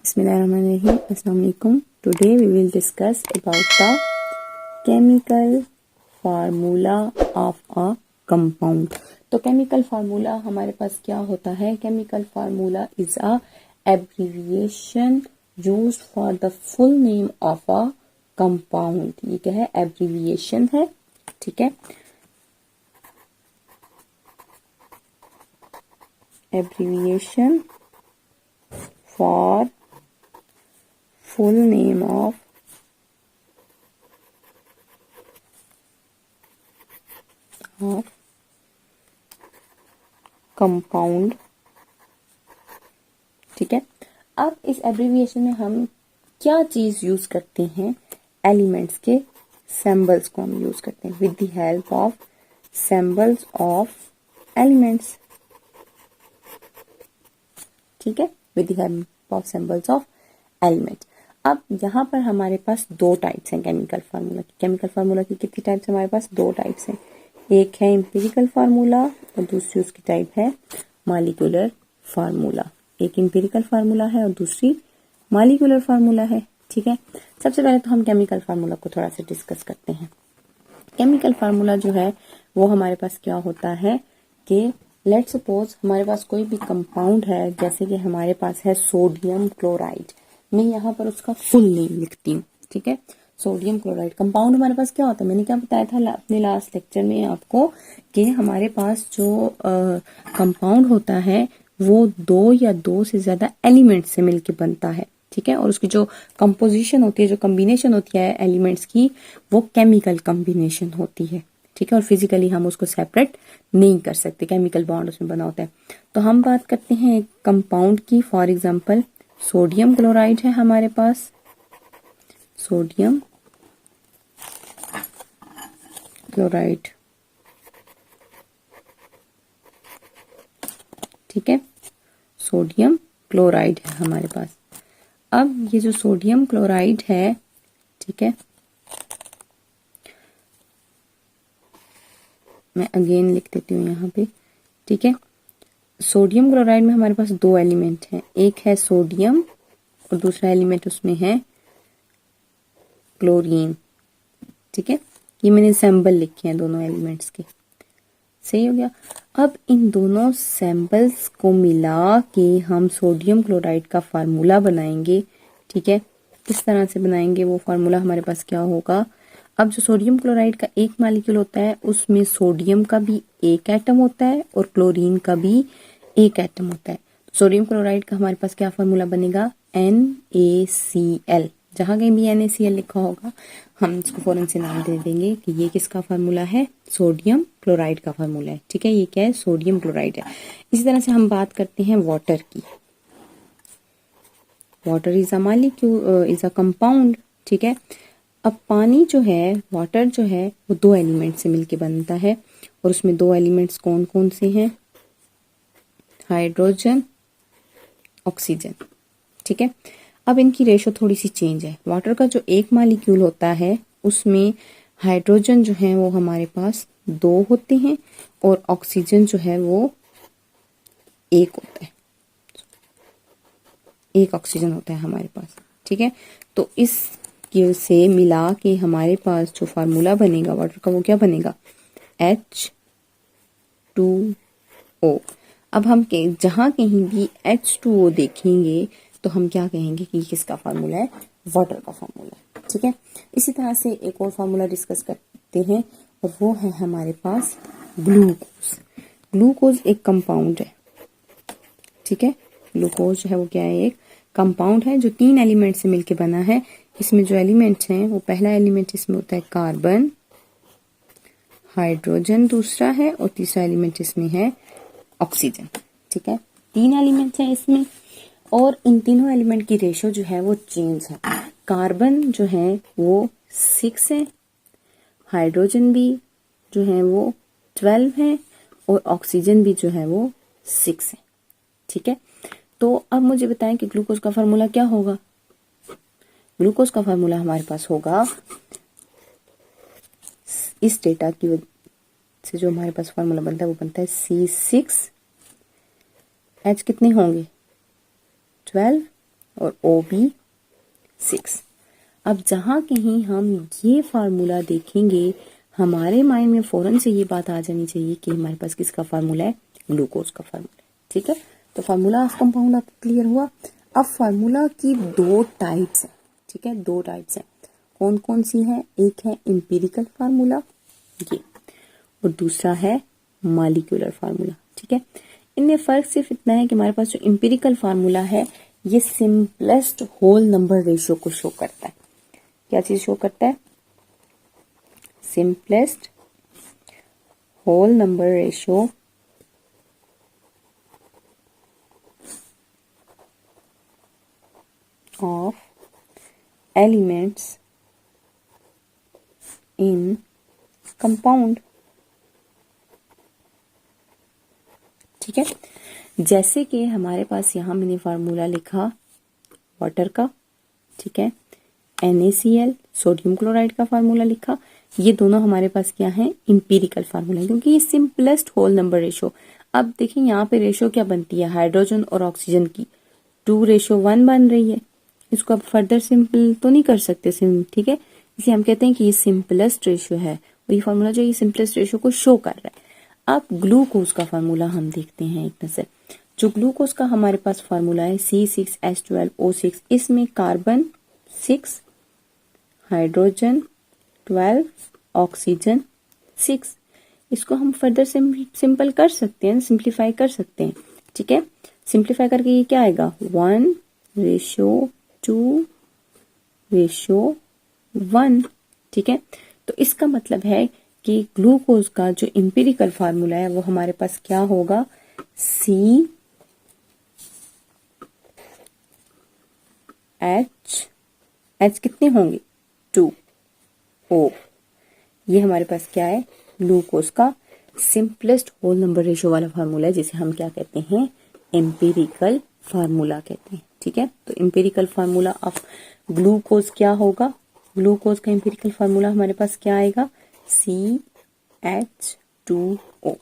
Bismillahirrahmanirrahim. Assalamu alaikum. Today we will discuss about the chemical formula of a compound. तो chemical formula हमारे पास क्या होता है? Chemical formula is a abbreviation used for the full name of a compound. ये क्या है? Abbreviation है, ठीक है? Abbreviation for full name of compound, ठीक है। अब इस एब्रीविएशन में हम क्या चीज यूज करते हैं? एलिमेंट्स के सिंबल्स को हम यूज करते हैं with the help of symbols of elements, ठीक है, with the help of symbols of elements. अब यहाँ पर हमारे पास दो टाइप्स हैं केमिकल फार्मूला की। केमिकल फार्मूला की कितनी टाइप्स? हमारे पास दो टाइप्स हैं। एक है एम्पिरिकल फार्मूला और दूसरी उसकी टाइप है मॉलिक्यूलर फार्मूला। एक एम्पिरिकल फार्मूला है और दूसरी मॉलिक्यूलर फार्मूला है, ठीक है। सबसे पहले तो हम केमिकल फार्मूला को थोड़ा सा डिस्कस करते हैं। केमिकल फार्मूला जो है वो हमारे पास क्या होता है कि लेट्स सपोज हमारे पास कोई भी कंपाउंड है, जैसे कि हमारे पास है सोडियम क्लोराइड। मैं यहाँ पर उसका फुल नेम लिखती हूँ, ठीक है। सोडियम क्लोराइड कंपाउंड हमारे पास क्या होता है? मैंने क्या बताया था अपने लास्ट लेक्चर में आपको कि हमारे पास जो कंपाउंड होता है वो दो या दो से ज्यादा एलिमेंट्स से मिलके बनता है, ठीक है। और उसकी जो कंपोजिशन होती है, जो कॉम्बिनेशन होती है एलिमेंट्स की, वो केमिकल कॉम्बिनेशन होती है, ठीक है। और फिजिकली हम उसको सेपरेट नहीं कर सकते, केमिकल बॉन्ड उसमें बना होता है। तो हम बात करते हैं एक कंपाउंड की। फॉर एग्जांपल सोडियम क्लोराइड है हमारे पास, सोडियम क्लोराइड, ठीक है, सोडियम क्लोराइड है हमारे पास। अब ये जो सोडियम क्लोराइड है, ठीक है, मैं अगेन लिख देती हूँ यहाँ पे, ठीक है। सोडियम क्लोराइड में हमारे पास दो एलिमेंट हैं, एक है सोडियम और दूसरा एलिमेंट उसमें है क्लोरीन, ठीक है। ये मैंने सैंपल लिखे हैं दोनों एलिमेंट्स के, सही हो गया। अब इन दोनों सैंपल्स को मिला के हम सोडियम क्लोराइड का फार्मूला बनाएंगे, ठीक है। किस तरह से बनाएंगे? वो फार्मूला हमारे पास क्या होगा? अब जो सोडियम क्लोराइड का एक मॉलिक्यूल होता है उसमें सोडियम का भी एक एटम होता है और क्लोरीन का भी एक एटम होता है। सोडियम क्लोराइड का हमारे पास क्या फार्मूला बनेगा? NaCl। जहां कहीं भी NaCl लिखा होगा हम इसको फौरन से नाम दे देंगे कि ये किसका फार्मूला है? सोडियम क्लोराइड का फार्मूला है, ठीक है। ये क्या है? सोडियम क्लोराइड है। इसी तरह से हम बात करते हैं वाटर की। Water is a molecule, is a compound, ठीक है। अब पानी जो है, वाटर जो है, वो दो एलिमेंट से मिलके बनता है और उसमें दो एलिमेंट्स कौन कौन से हैं? हाइड्रोजन, ऑक्सीजन, ठीक है। अब इनकी रेशो थोड़ी सी चेंज है। वाटर का जो एक मॉलिक्यूल होता है उसमें हाइड्रोजन जो है वो हमारे पास दो होते हैं और ऑक्सीजन जो है वो एक होता है, एक ऑक्सीजन होता है हमारे पास, ठीक है। तो इस से मिला के हमारे पास जो फार्मूला बनेगा वाटर का, वो क्या बनेगा? H2O। अब हम जहां कहीं भी H2O देखेंगे तो हम क्या कहेंगे कि किसका फार्मूला है? वाटर का फार्मूला है, ठीक है। इसी तरह से एक और फार्मूला डिस्कस करते हैं और वो है हमारे पास ग्लूकोज। ग्लूकोज एक कंपाउंड है, ठीक है। ग्लूकोज जो है वो क्या है? एक कंपाउंड है जो तीन एलिमेंट से मिलके बना है। इसमें जो एलिमेंट्स हैं वो पहला एलिमेंट इसमें होता है कार्बन, हाइड्रोजन दूसरा है और तीसरा एलिमेंट इसमें है ऑक्सीजन, ठीक है। तीन एलिमेंट्स हैं इसमें और इन तीनों एलिमेंट की रेशो जो है वो चेंज है। कार्बन जो है वो 6 है, हाइड्रोजन भी जो है वो 12 है और ऑक्सीजन भी जो है वो 6 है, ठीक है। तो अब मुझे बताएं कि ग्लूकोज का फार्मूला क्या होगा? ग्लूकोज का फार्मूला हमारे पास होगा, इस डेटा की वजह से जो हमारे पास फार्मूला बनता है वो बनता है C6H कितने होंगे? 12 और O भी 6। अब जहां कहीं हम ये फार्मूला देखेंगे हमारे माइंड में फौरन से ये बात आ जानी चाहिए कि हमारे पास किसका फार्मूला है, ग्लूकोज का फार्मूला है। ठीक है, तो फार्मूला ऑफ कंपाउंड आपको क्लियर हुआ। अब फार्मूला की दो टाइप्स हैं। ठीक है, दो टाइप्स हैं। कौन कौन सी है? एक है एम्पिरिकल फार्मूला ये, और दूसरा है मॉलिक्यूलर फार्मूला। ठीक है, इनमें फर्क सिर्फ इतना है कि हमारे पास जो एम्पिरिकल फार्मूला है ये सिंपलेस्ट होल नंबर रेशियो को शो करता है। क्या चीज शो करता है? Simplest whole number ratio of elements in compound. ठीक है, जैसे कि हमारे पास यहां मैंने फार्मूला लिखा वाटर का। ठीक है, NaCl सोडियम क्लोराइड का फार्मूला लिखा। ये दोनों हमारे पास क्या है? इंपीरिकल फार्मूला, क्योंकि ये सिंपलेस्ट होल नंबर रेशो। अब देखिए यहाँ पे रेशो क्या बनती है हाइड्रोजन और ऑक्सीजन की, 2:1 बन रही है। इसको अब फर्दर सिंपल तो नहीं कर सकते ठीक है, इसलिए हम कहते हैं कि ये सिंपलेस्ट रेशियो है, और ये फार्मूला जो ये सिंपलेस्ट रेशियो को शो कर रहा है। अब ग्लूकोज का फार्मूला हम देखते हैं एक नजर। जो ग्लूकोज का हमारे पास फार्मूला है C6H12O6, इसमें कार्बन 6, हाइड्रोजन 12, ऑक्सीजन 6। इसको हम फर्दर सिंपल कर सकते हैं, सिंप्लीफाई कर सकते हैं। ठीक है, सिंप्लीफाई करके ये क्या आएगा? 1:2:1। ठीक है, तो इसका मतलब है कि ग्लूकोज का जो इंपीरिकल फार्मूला है वो हमारे पास क्या होगा? CH कितने होंगे? 2O। ये हमारे पास क्या है? ग्लूकोज का सिंपलेस्ट होल नंबर रेशियो वाला फार्मूला है, जिसे हम क्या कहते हैं? एम्पिरिकल फार्मूला कहते हैं। ठीक है, तो एम्पिरिकल फार्मूला ऑफ ग्लूकोज क्या होगा? ग्लूकोज का एम्पिरिकल फार्मूला हमारे पास क्या आएगा? CH2O।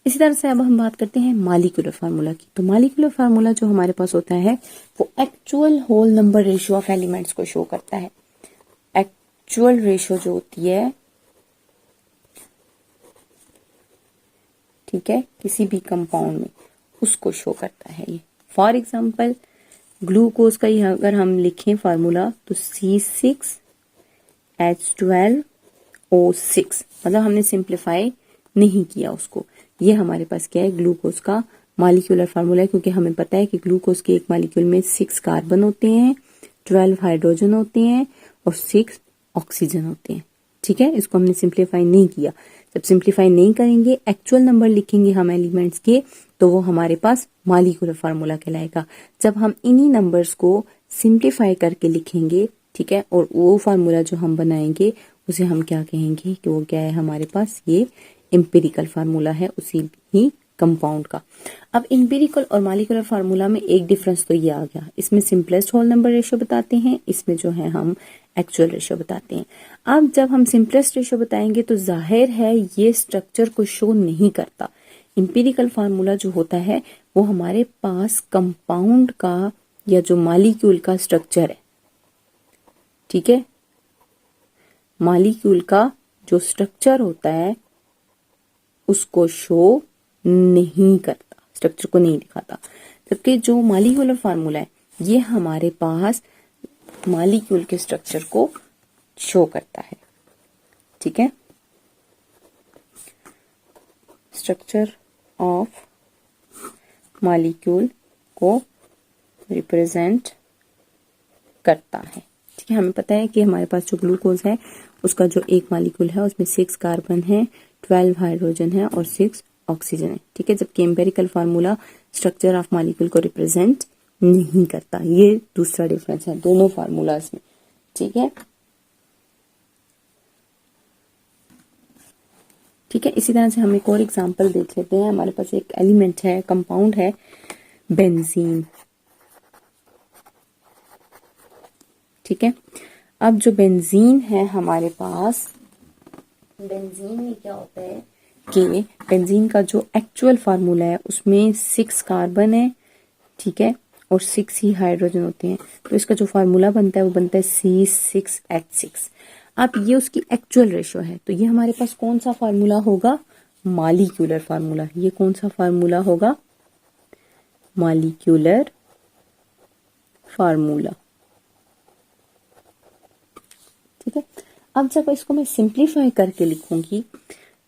इसी तरह से अब हम बात करते हैं मॉलिक्यूलर फार्मूला की। तो मॉलिक्यूलर फार्मूला जो हमारे पास होता है वो actual whole number ratio of elements को शो करता है। एक्चुअल रेशियो जो होती है, ठीक है, किसी भी कंपाउंड में, उसको शो करता है ये। फॉर एग्जांपल ग्लूकोज का अगर हम लिखें फार्मूला तो C6H12O6, मतलब हमने सिंप्लीफाई नहीं किया उसको। ये हमारे पास क्या है? ग्लूकोज का मॉलिक्यूलर फार्मूला है, क्योंकि हमें पता है कि ग्लूकोज के एक मॉलिक्यूल में 6 कार्बन होते हैं, 12 हाइड्रोजन होते हैं और 6 ऑक्सीजन होते हैं। ठीक है, इसको हमने सिंप्लीफाई नहीं किया। जब सिंप्लीफाई नहीं करेंगे, एक्चुअल नंबर लिखेंगे हम एलिमेंट्स के, तो वो हमारे पास मॉलिक्यूलर फार्मूला कहलाएगा। जब हम इन्हीं नंबर्स को सिंप्लीफाई करके लिखेंगे, ठीक है, और वो फार्मूला जो हम बनाएंगे उसे हम क्या कहेंगे कि वो क्या है? हमारे पास ये एम्पिरिकल फार्मूला है, उसी ही कंपाउंड का। अब एम्पिरिकल और मॉलिक्यूलर फार्मूला में एक डिफरेंस तो ये आ गया, इसमें सिंपलेस्ट होल नंबर रेशियो बताते हैं, इसमें जो है हम एक्चुअल रेशियो बताते हैं। अब जब हम सिंपलेस्ट रेशियो बताएंगे तो जाहिर है ये स्ट्रक्चर को शो नहीं करता। एम्पिरिकल फार्मूला जो होता है वो हमारे पास कंपाउंड का या जो मॉलिक्यूल का स्ट्रक्चर है, ठीक है, मॉलिक्यूल का जो स्ट्रक्चर होता है उसको शो नहीं करता, स्ट्रक्चर को नहीं दिखाता। जबकि जो मॉलिक्यूलर फार्मूला है ये हमारे पास मॉलिक्यूल के स्ट्रक्चर को शो करता है। ठीक है, स्ट्रक्चर ऑफ मॉलिक्यूल को रिप्रेजेंट करता है। ठीक है, हमें पता है कि हमारे पास जो ग्लूकोज है उसका जो एक मॉलिक्यूल है उसमें 6 कार्बन है, 12 हाइड्रोजन है और 6 ऑक्सीजन है। ठीक है, जबकि empirical formula structure of molecule को रिप्रेजेंट नहीं करता। ये दूसरा डिफरेंस है दोनों फार्मूलाज में। ठीक है, ठीक है, इसी तरह से हम एक और एग्जांपल देख लेते हैं। हमारे पास एक एलिमेंट है, कंपाउंड है, बेंजीन। ठीक है, अब जो बेंजीन है हमारे पास, बेंजीन में क्या होता है कि बेंजीन का जो एक्चुअल फार्मूला है उसमें 6 कार्बन है, ठीक है, और 6 ही हाइड्रोजन होते हैं, तो इसका जो फार्मूला बनता है वो बनता है C6H6। अब ये उसकी एक्चुअल रेशो है, तो ये हमारे पास कौन सा फार्मूला होगा, मॉलिक्यूलर फार्मूला। ये कौन सा फार्मूला होगा, मॉलिक्यूलर फार्मूला। ठीक है, अब जब इसको मैं सिंप्लीफाई करके लिखूंगी,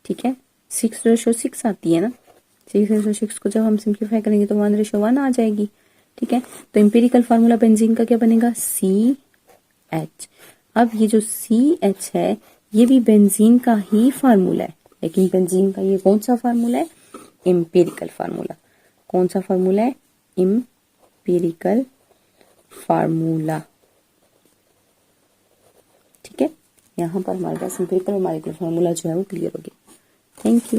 ठीक है, 6/6 आती है ना, 6/6 को जब हम सिंप्लीफाई करेंगे तो 1/1 आ जाएगी। ठीक है, तो इंपेरिकल फार्मूला बेंजीन का क्या बनेगा, CH। अब ये जो CH है ये भी बेंजीन का ही फार्मूला है, लेकिन बेंजीन का ये कौन सा फार्मूला है, इंपेरिकल फार्मूला। कौन सा फार्मूला है, इंपेरिकल फार्मूला। ठीक है, यहाँ पर हमारे पास इंपेरिकल और मॉलिक्यूलर फार्मूला जो है वो क्लियर हो गया। Thank you.